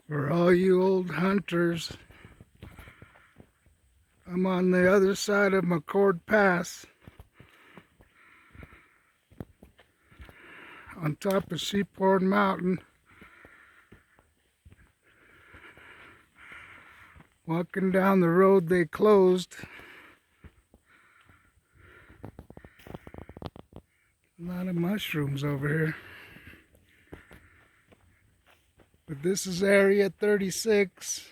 For all you old hunters, I'm on the other side of McCord Pass, on top of Sheephorn Mountain, walking down the road they closed. A lot of mushrooms over here. But this is Area 36.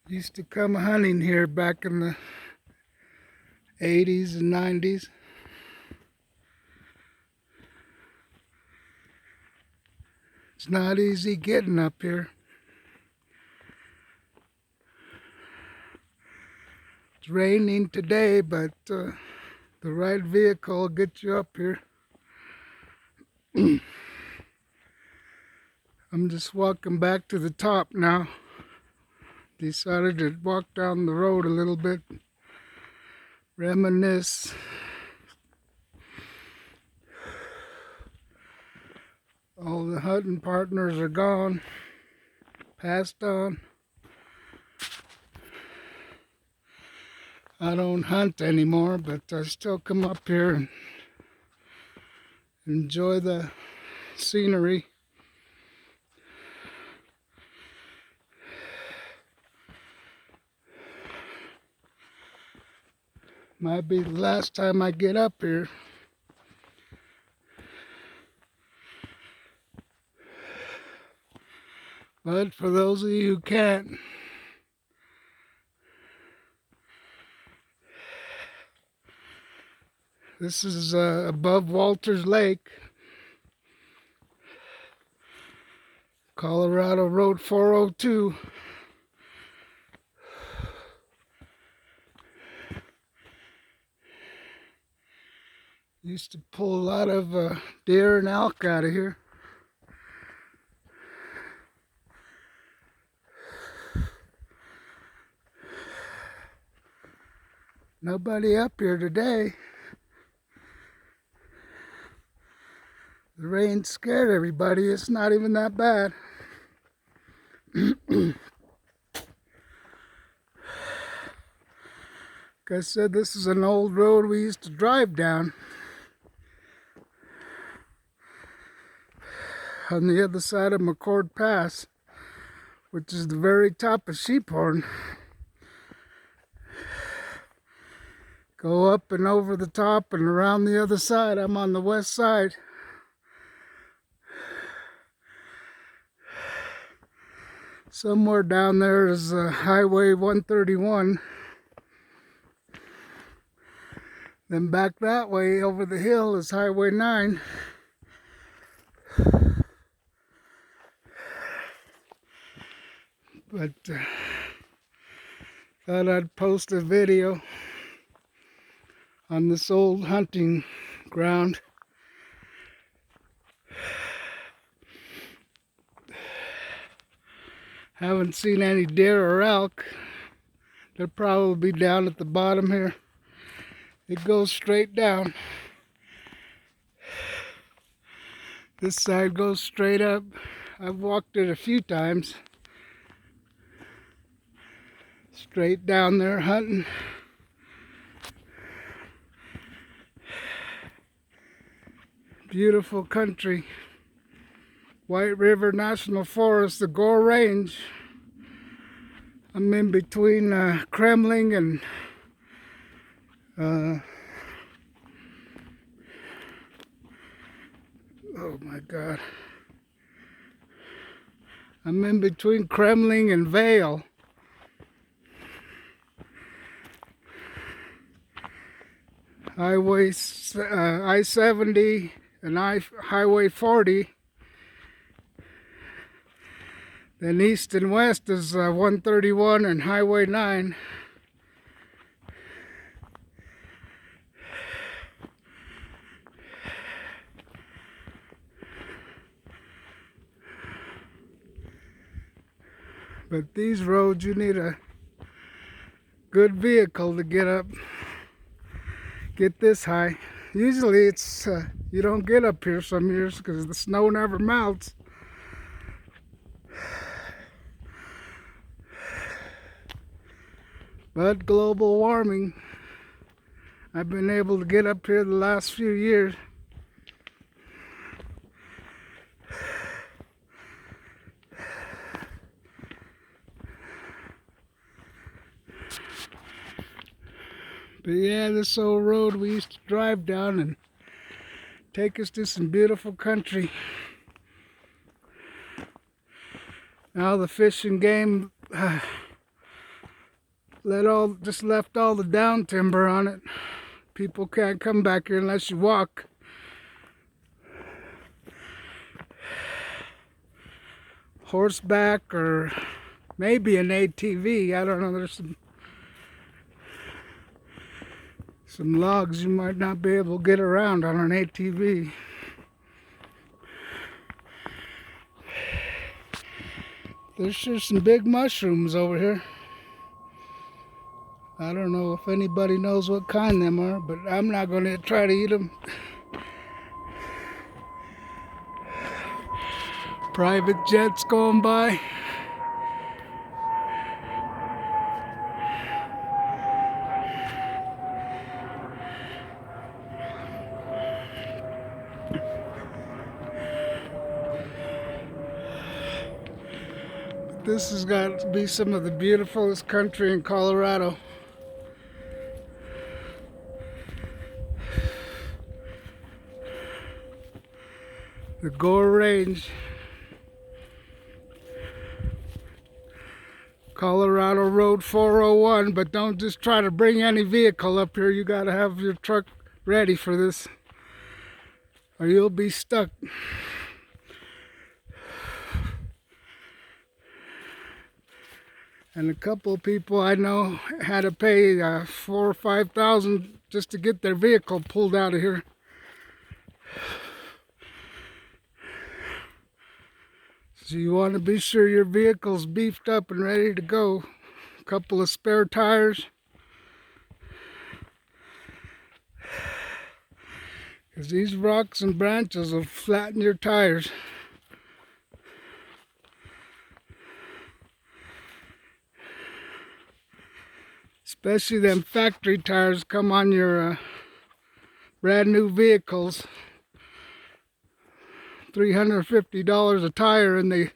Used to come hunting here back in the 80s and 90s. It's not easy getting up here. It's raining today, but the right vehicle will get you up here. I'm just walking back to the top now. Decided to walk down the road a little bit, reminisce. All the hunting partners are gone, passed on. I don't hunt anymore, but I still come up here and enjoy the scenery. Might be the last time I get up here. But for those of you who can't, this is above Walters Lake, Colorado Road 402. Used to pull a lot of deer and elk out of here. Nobody up here today. The rain scared everybody. It's not even that bad. Like I said, this is an old road we used to drive down. On the other side of McCord Pass, which is the very top of Sheephorn. Go up and over the top and around the other side. I'm on the west side. Somewhere down there is Highway 131. Then back that way over the hill is Highway 9. But thought I'd post a video on this old hunting ground. Haven't seen any deer or elk. They'll probably be down at the bottom here. It goes straight down. This side goes straight up. I've walked it a few times. Straight down there hunting. Beautiful country. White River National Forest, the Gore Range. I'm in between Kremling and oh my God. I'm in between Kremling and Vail. Highway I-70 and Highway 40. Then east and west is 131 and Highway 9. But these roads, you need a good vehicle to get up, get this high. Usually it's you don't get up here some years because the snow never melts. But global warming, I've been able to get up here the last few years. But yeah, this old road we used to drive down and take us to some beautiful country. Now the fishing game just left all the down timber on it. People can't come back here unless you walk. Horseback or maybe an ATV. I don't know. There's some logs you might not be able to get around on an ATV. There's sure some big mushrooms over here. I don't know if anybody knows what kind them are, but I'm not going to try to eat them. Private jets going by. This has got to be some of the beautifulest country in Colorado. The Gore Range. Colorado Road 401, but don't just try to bring any vehicle up here. You got to have your truck ready for this, or you'll be stuck. And a couple of people I know had to pay $4,000 or $5,000 just to get their vehicle pulled out of here. So you want to be sure your vehicle's beefed up and ready to go. A couple of spare tires. Because these rocks and branches will flatten your tires. Especially them factory tires come on your brand new vehicles. $350 a tire, and they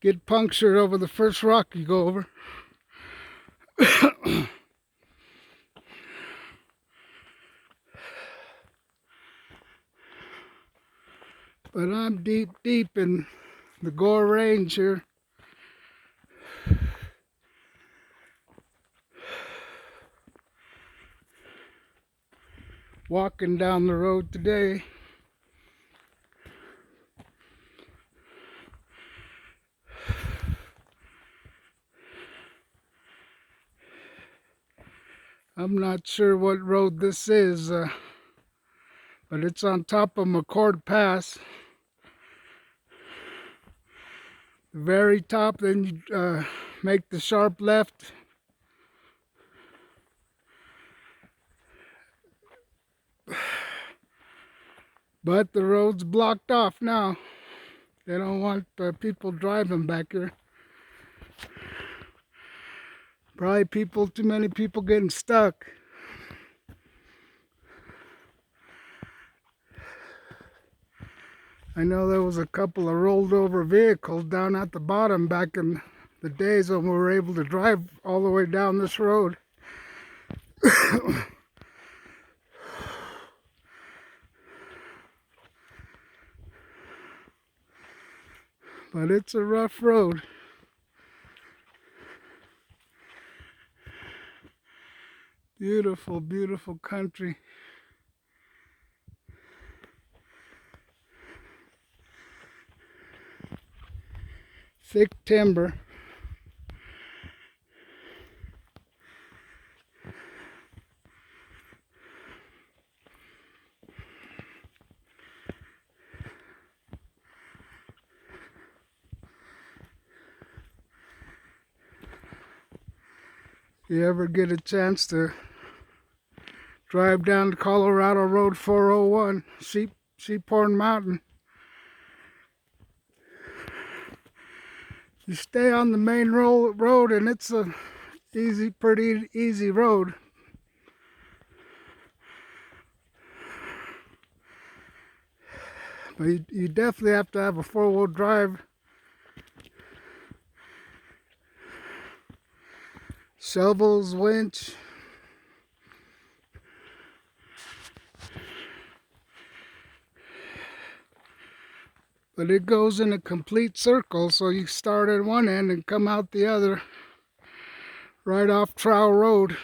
get punctured over the first rock you go over. But I'm deep in the Gore Range here. Walking down the road today. I'm not sure what road this is, but it's on top of McCord Pass. The very top, then you make the sharp left. But the road's blocked off now. They don't want people driving back here. Probably too many people getting stuck. I know there was a couple of rolled over vehicles down at the bottom back in the days when we were able to drive all the way down this road. But it's a rough road. Beautiful, beautiful country. Thick timber. If you ever get a chance to drive down to Colorado Road 401, Sheephorn Mountain. You stay on the main road and it's a pretty easy road. But you definitely have to have a four-wheel drive. Shovels, winch. But it goes in a complete circle, so you start at one end and come out the other, right off Trowel Road.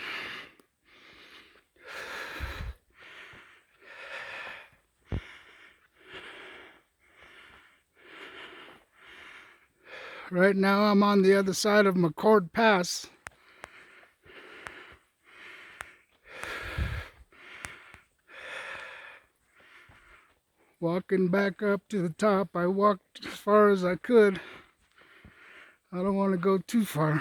Right now I'm on the other side of McCord Pass. Walking back up to the top. I walked as far as I could. I don't want to go too far.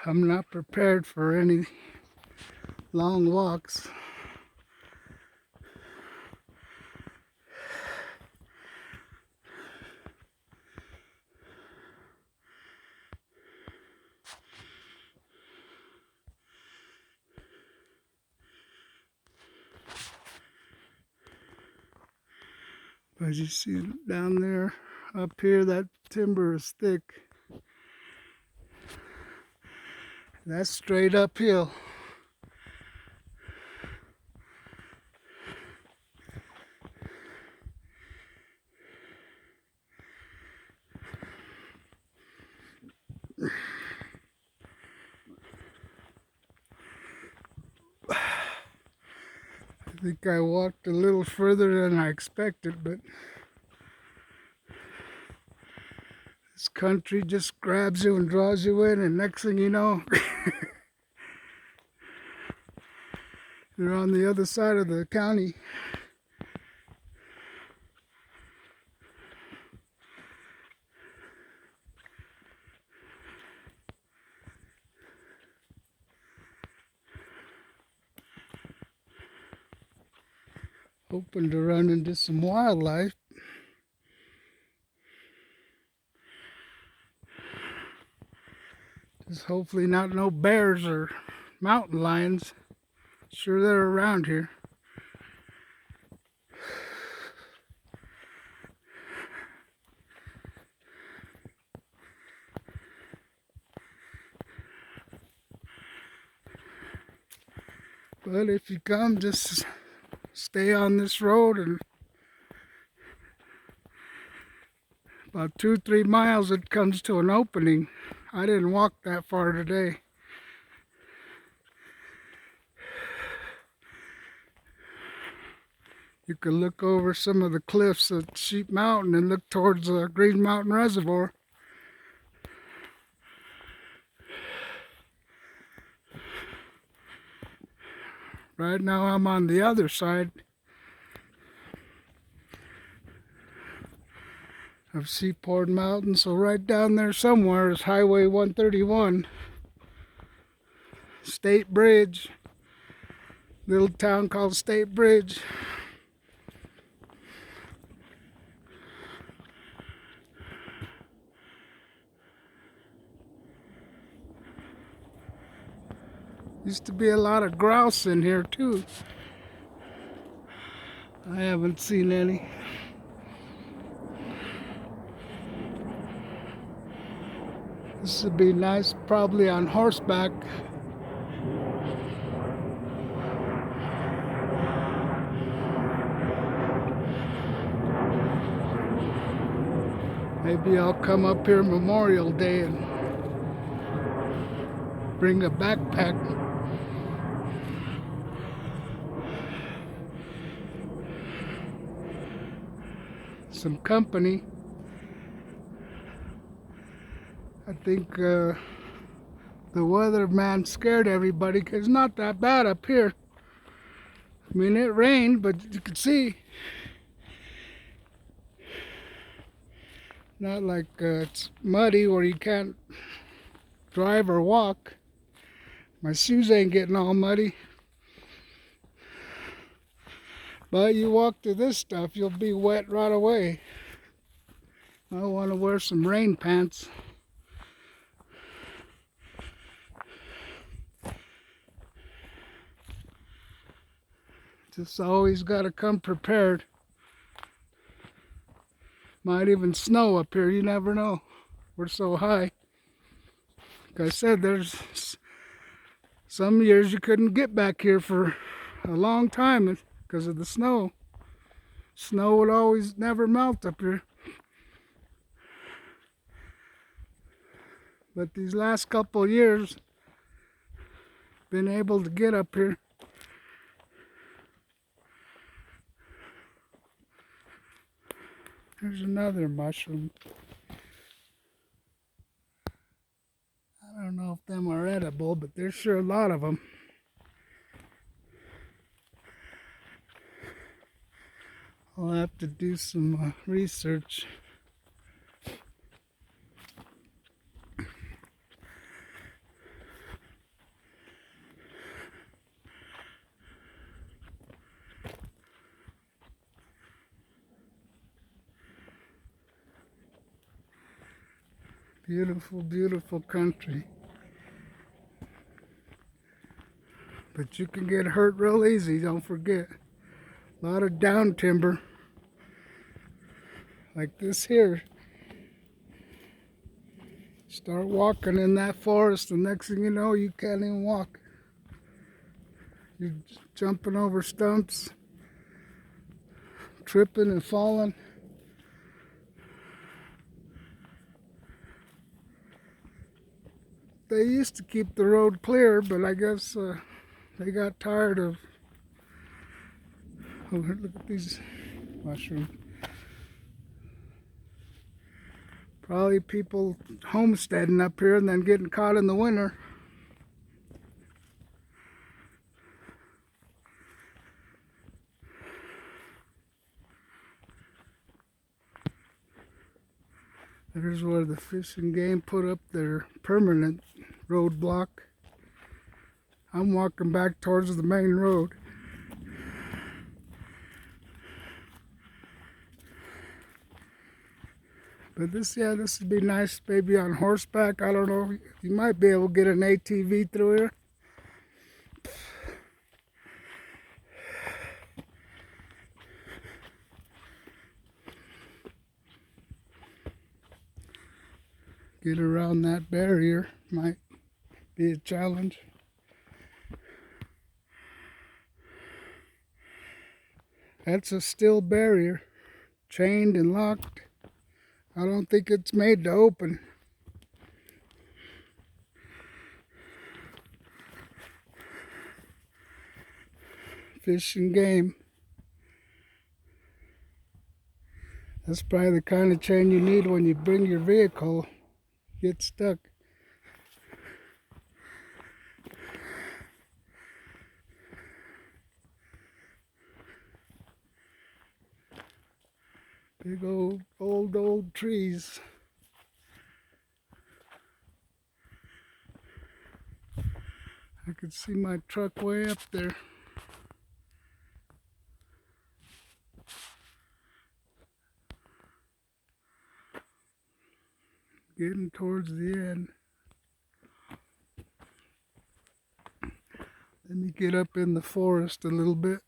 I'm not prepared for any long walks. As you see down there, up here, that timber is thick. That's straight uphill. I think I walked a little further than I expected, but this country just grabs you and draws you in, and next thing you know, you're on the other side of the county. Hoping to run into some wildlife. Just hopefully not no bears or mountain lions. Sure they're around here. But if you come, just stay on this road, and about 2-3 miles it comes to an opening. I didn't walk that far today. You can look over some of the cliffs at Sheep Mountain and look towards the Green Mountain Reservoir. Right now I'm on the other side of Sheephorn Mountain, so right down there somewhere is Highway 131, State Bridge, little town called State Bridge. Used to be a lot of grouse in here too. I haven't seen any. This would be nice, probably on horseback. Maybe I'll come up here Memorial Day and bring a backpack. Some company. I think the weatherman scared everybody because it's not that bad up here. I mean, it rained, but you could see. Not like it's muddy where you can't drive or walk. My shoes ain't getting all muddy. But you walk through this stuff, you'll be wet right away. I want to wear some rain pants. Just always got to come prepared. Might even snow up here, you never know. We're so high. Like I said, there's some years you couldn't get back here for a long time because of the snow. Snow would always never melt up here. But these last couple of years, been able to get up here. Here's another mushroom. I don't know if them are edible, but there's sure a lot of them. I'll have to do some research. Beautiful, beautiful country. But you can get hurt real easy, don't forget. A lot of down timber. Like this here. Start walking in that forest, the next thing you know, you can't even walk. You're jumping over stumps, tripping and falling. They used to keep the road clear, but I guess they got tired of... Oh, look at these mushrooms. Probably people homesteading up here and then getting caught in the winter. There's where the Fish and Game put up their permanent roadblock. I'm walking back towards the main road. But this would be nice maybe on horseback. I don't know. You might be able to get an ATV through here. Get around that barrier might be a challenge. That's a steel barrier, chained and locked. I don't think it's made to open. Fish and Game. That's probably the kind of chain you need when you bring your vehicle. Get stuck. Big old trees. I could see my truck way up there. Getting towards the end. Let me get up in the forest a little bit.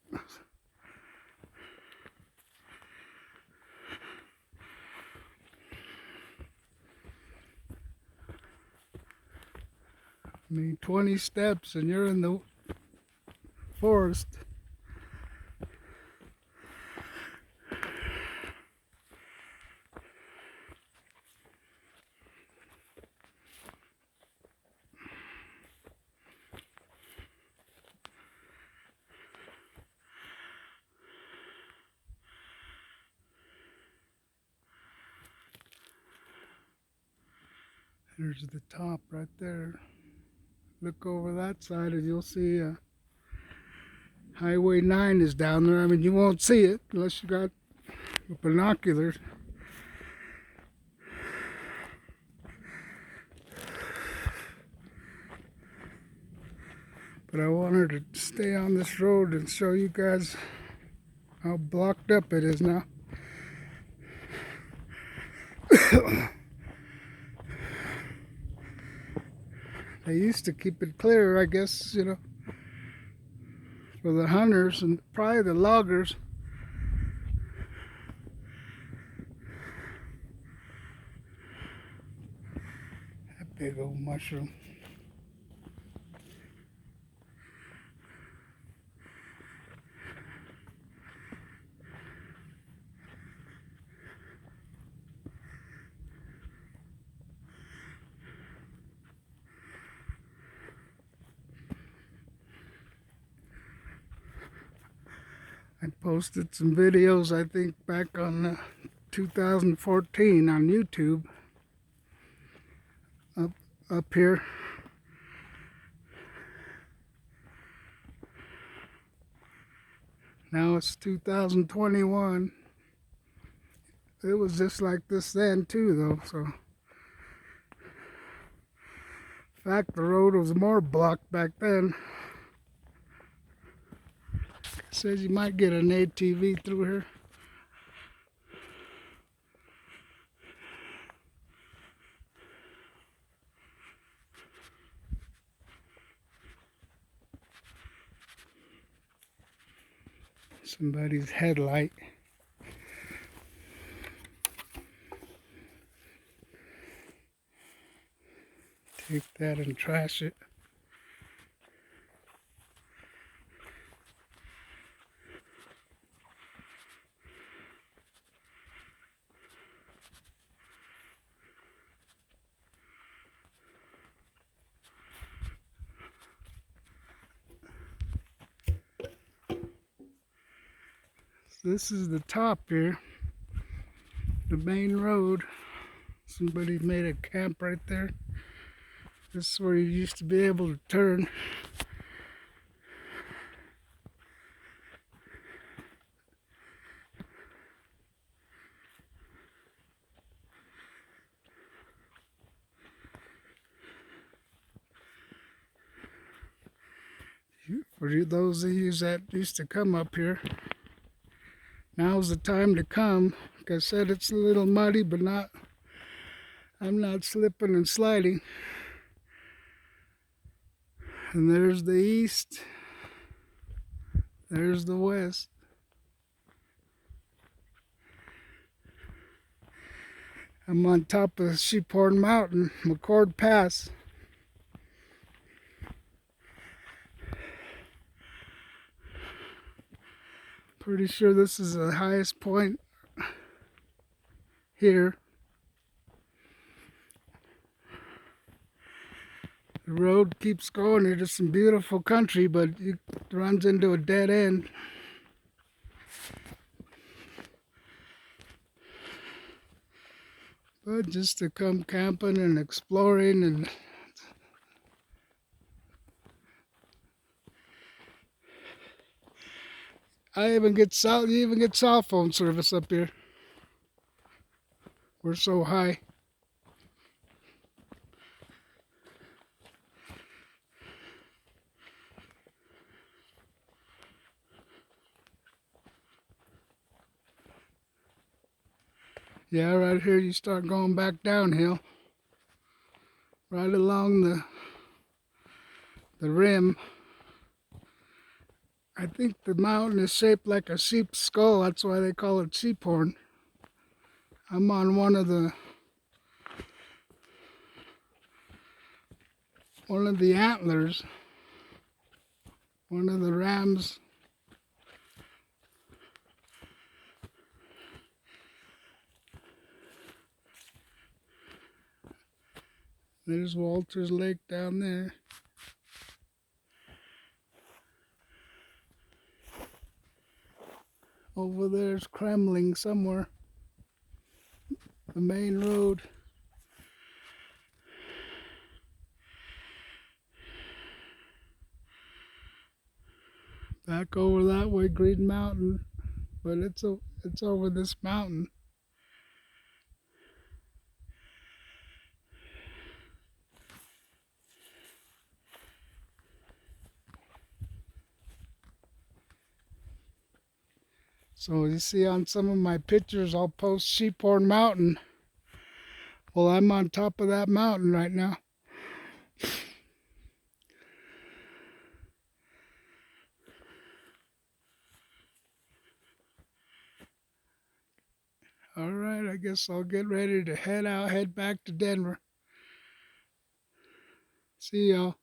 I mean, 20 steps and you're in the forest. There's the top right there. Look over that side and you'll see Highway 9 is down there. I mean, you won't see it unless you got binoculars. but I wanted to stay on this road and show you guys how blocked up it is now. They used to keep it clear, I guess, you know, for the hunters and probably the loggers. That big old mushroom. I posted some videos, I think, back on 2014 on YouTube. Up here. Now it's 2021. It was just like this then too, though. So, in fact, the road was more blocked back then. It says you might get an ATV through here. Somebody's headlight. Take that and trash it. This is the top here, the main road. Somebody made a camp right there. This is where you used to be able to turn. For those of you that used to come up here, now's the time to come. Like I said, it's a little muddy, but I'm not slipping and sliding. And there's the east. There's the west. I'm on top of Sheephorn Mountain, McCord Pass. Pretty sure this is the highest point here. The road keeps going into some beautiful country, but it runs into a dead end. But just to come camping and exploring, and you even get cell phone service up here. We're so high. Yeah, right here you start going back downhill. Right along the rim. I think the mountain is shaped like a sheep's skull. That's why they call it Sheephorn. I'm on one of the antlers. One of the rams. There's Walters Lake down there. Over there's Kremling somewhere. The main road. Back over that way, Green Mountain. But it's over this mountain. So you see on some of my pictures, I'll post Sheephorn Mountain. Well, I'm on top of that mountain right now. All right, I guess I'll get ready to head back to Denver. See y'all.